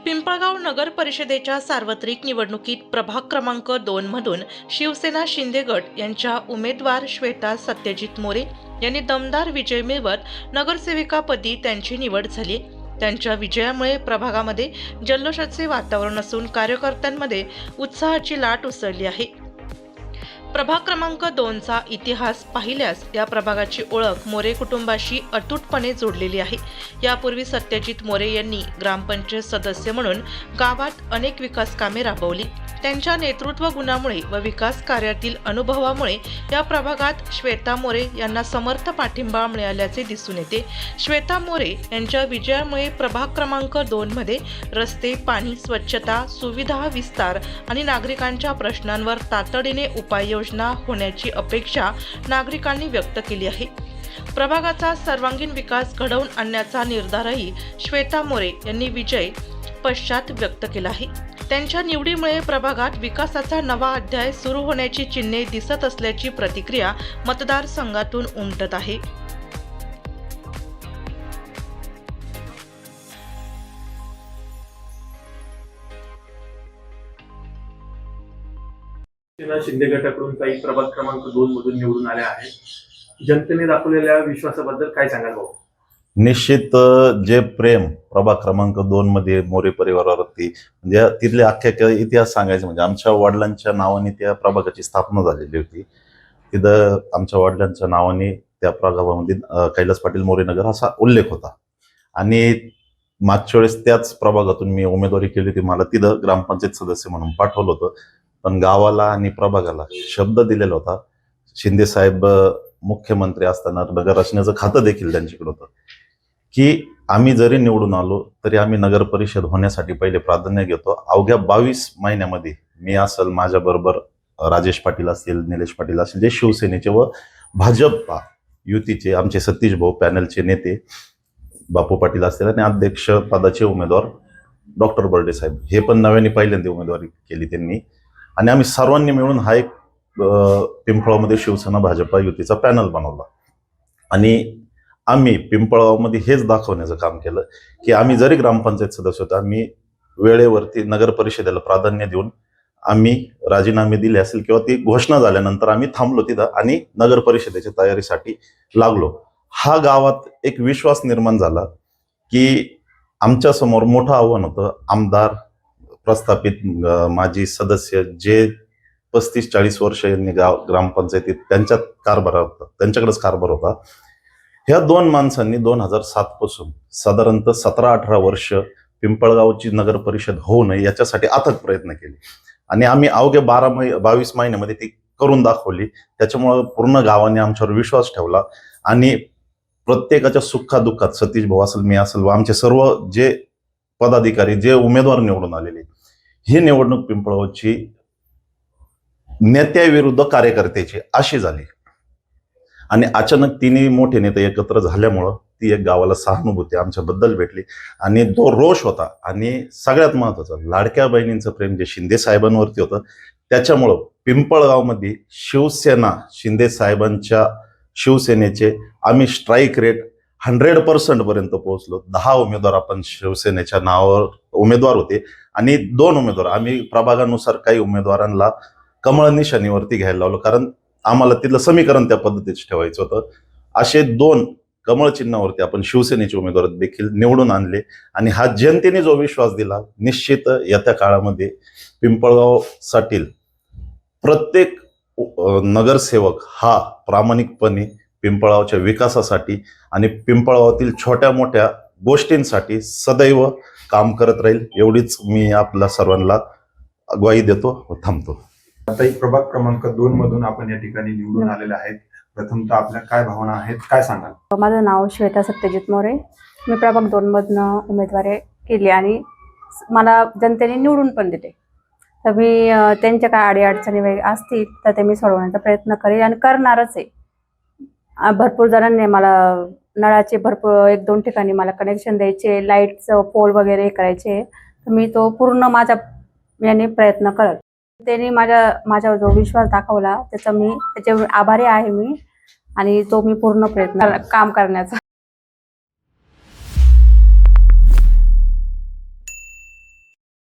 पिंपळगाव नगर परिषदेच्या सार्वत्रिक निवडणुकीत प्रभाग क्रमांक 2 मधून शिवसेना शिंदे गट यांच्या उमेदवार श्वेता सत्यजित मोरे यांनी दमदार विजय मिळवत नगरसेविकापदी त्यांची निवड झाली। त्यांच्या विजयामुळे प्रभागामध्ये जल्लोषाचे वातावरण असून कार्यकर्त्यांमध्ये उत्साहाची लाट उसळली आहे। प्रभाग क्रमांक 2चा इतिहास पाहिल्यास या प्रभागाची ओळख मोरे कुटुंबाशी अतूटपणे जोडलेली आहे। यापूर्वी सत्यजित मोरे यांनी ग्रामपंचायत सदस्य म्हणून गावात अनेक विकास कामे राबवली। त्यांच्या नेतृत्व गुणामुळे व विकास कार्यातील अनुभवामुळे या प्रभागात श्वेता मोरे यांना समर्थ पाठिंबा मिळाल्याचे दिसून येते। श्वेता मोरे यांच्या विजयामुळे प्रभाग क्रमांक 2 मध्ये रस्ते, पाणी, स्वच्छता, सुविधा विस्तार आणि नागरिकांच्या प्रश्नांवर तातडीने उपाययोजना होण्याची अपेक्षा नागरिकांनी व्यक्त केली आहे। प्रभागाचा सर्वांगीण विकास घडवून आणण्याचा निर्धारही श्वेता मोरे यांनी विजय पश्चात व्यक्त केला आहे। त्यांच्या निवडीमुळे प्रभागात विकासाचा नवा अध्याय सुरू होण्याची चिन्हे दिसत असल्याची प्रतिक्रिया मतदारसंघातून उमटत आहे। शिंदे गटाकडून काही प्रभाग क्रमांक 2 मधून निवडून आले आहेत। जनतेने दाखवलेल्या विश्वासाबद्दल काय सांगाल भाऊ? निश्चित जे प्रेम प्रभाग क्रमांक 2 मध्ये मोरे परिवारावरती, म्हणजे तिथले अख्ख्या इतिहास सांगायचं म्हणजे आमच्या वडिलांच्या नावाने त्या प्रभागाची स्थापना झालेली होती। तिथं आमच्या वडिलांच्या नावाने त्या प्रभागामध्ये कैलास पाटील मोरे नगर असा उल्लेख होता आणि मागच्या वेळेस त्याच प्रभागातून मी उमेदवारी केली होती। मला तिथं ग्रामपंचायत सदस्य म्हणून पाठवलं होतं, पण गावाला आणि प्रभागाला शब्द दिलेला होता। शिंदे साहेब मुख्यमंत्री असताना नगर रचनेचं खातं देखील त्यांच्याकडे होतं की आम्ही जरी निवडून आलो तरी आम्ही नगर परिषद होण्यासाठी पहिले प्राधान्य घेतो। अवघ्या 22 महिन्यामध्ये मी असेल, माझ्याबरोबर राजेश पाटील असतील, निलेश पाटील असतील, जे शिवसेनेचे व भाजपा युतीचे आमचे सतीश भाऊ पॅनलचे नेते बापू पाटील असतील आणि अध्यक्ष पदाचे उमेदवार डॉक्टर बर्डे साहेब, हे पण नव्याने पहिल्यांदा उमेदवारी केली त्यांनी आणि आम्ही सर्वांनी मिळून हा एक पिंपळावमध्ये शिवसेना भाजपा युतीचा पॅनल बनवला आणि आम्ही पिंपळगावमध्ये हेच दाखवण्याचं काम केलं की आम्ही जरी ग्रामपंचायत सदस्य होतो, आम्ही वेळेवरती नगर परिषदेला प्राधान्य देऊन आम्ही राजीनामे दिले असेल किंवा ती घोषणा झाल्यानंतर आम्ही थांबलो तिथं आणि नगर परिषदेच्या तयारीसाठी लागलो। हा गावात एक विश्वास निर्माण झाला की आमच्या समोर मोठं आव्हान होतं। आमदार, प्रस्थापित माजी सदस्य जे 35-40 वर्ष यांनी ग्रामपंचायतीत त्यांच्याकडेच कारभार होता, ह्या 2 माणसांनी 2007 पासून साधारणतः 17-18 वर्ष पिंपळगावची नगर परिषद होऊ नये याच्यासाठी अथक प्रयत्न केले आणि आम्ही अवघ्या 22 महिन्यामध्ये ती करून दाखवली। त्याच्यामुळे पूर्ण गावाने आमच्यावर विश्वास ठेवला आणि प्रत्येकाच्या सुखादुःखात सतीश भाऊ असेल, मी असेल व आमचे सर्व जे पदाधिकारी, जे उमेदवार निवडून आलेले, ही निवडणूक पिंपळगावची नेत्याविरुद्ध कार्यकर्त्याची अशी झाली आणि अचानक तिन्ही मोठे नेते एकत्र झाल्यामुळं ती एक गावाला सहानुभूती आमच्याबद्दल भेटली आणि तो रोष होता आणि सगळ्यात महत्वाचं लाडक्या बहिणींचं प्रेम जे शिंदे साहेबांवरती होतं, त्याच्यामुळं पिंपळगावमध्ये शिवसेना शिंदे साहेबांच्या शिवसेनेचे आम्ही स्ट्राईक रेट 100% पर्यंत पोहोचलो। 10 उमेदवार आपण शिवसेनेच्या नावावर उमेदवार होते आणि 2 उमेदवार आम्ही प्रभागानुसार काही उमेदवारांना कमळ निशाणीवरती घ्यायला लावलं, कारण आम्हाला तिथलं समीकरण त्या पद्धतीच ठेवायचं होतं। असे 2 कमळ चिन्हावरती आपण शिवसेनेचे उमेदवार देखील निवडून आणले आणि हा जनतेने जो विश्वास दिला, निश्चित येत्या काळामध्ये पिंपळगावसाठी प्रत्येक नगरसेवक हा प्रामाणिकपणे पिंपळगावच्या विकासासाठी आणि पिंपळगावातील छोट्या मोठ्या गोष्टींसाठी सदैव काम करत राहील, एवढीच मी आपल्या सर्वांना ग्वाही देतो व थांबतो। आता एक प्रभाग क्रमांक 2 मधून आपण या ठिकाणी निवडून आलेले आहेत। प्रथमतः आपल्या काय भावना आहेत, काय सांगाल? माझं नाव श्वेता सत्यजित मोरे, मी प्रभाग 2 मधनं उमेदवारी केली आणि मला जनतेने निवडून पण दिले। तर मी त्यांच्या काय अडीअडचणी वगैरे असतील तर ते मी सोडवण्याचा प्रयत्न करेल आणि करणारच आहे। भरपूर जणांनी मला नळाचे भरपूर 1-2 ठिकाणी मला कनेक्शन द्यायचे, लाईटचं पोल वगैरे करायचे, तर मी तो पूर्ण माझ्या याने प्रयत्न करत। त्यांनी माझ्यावर जो विश्वास दाखवला त्याचा मी त्याचे आभारी आहे मी आणि तो मी पूर्ण प्रयत्न काम करण्याचा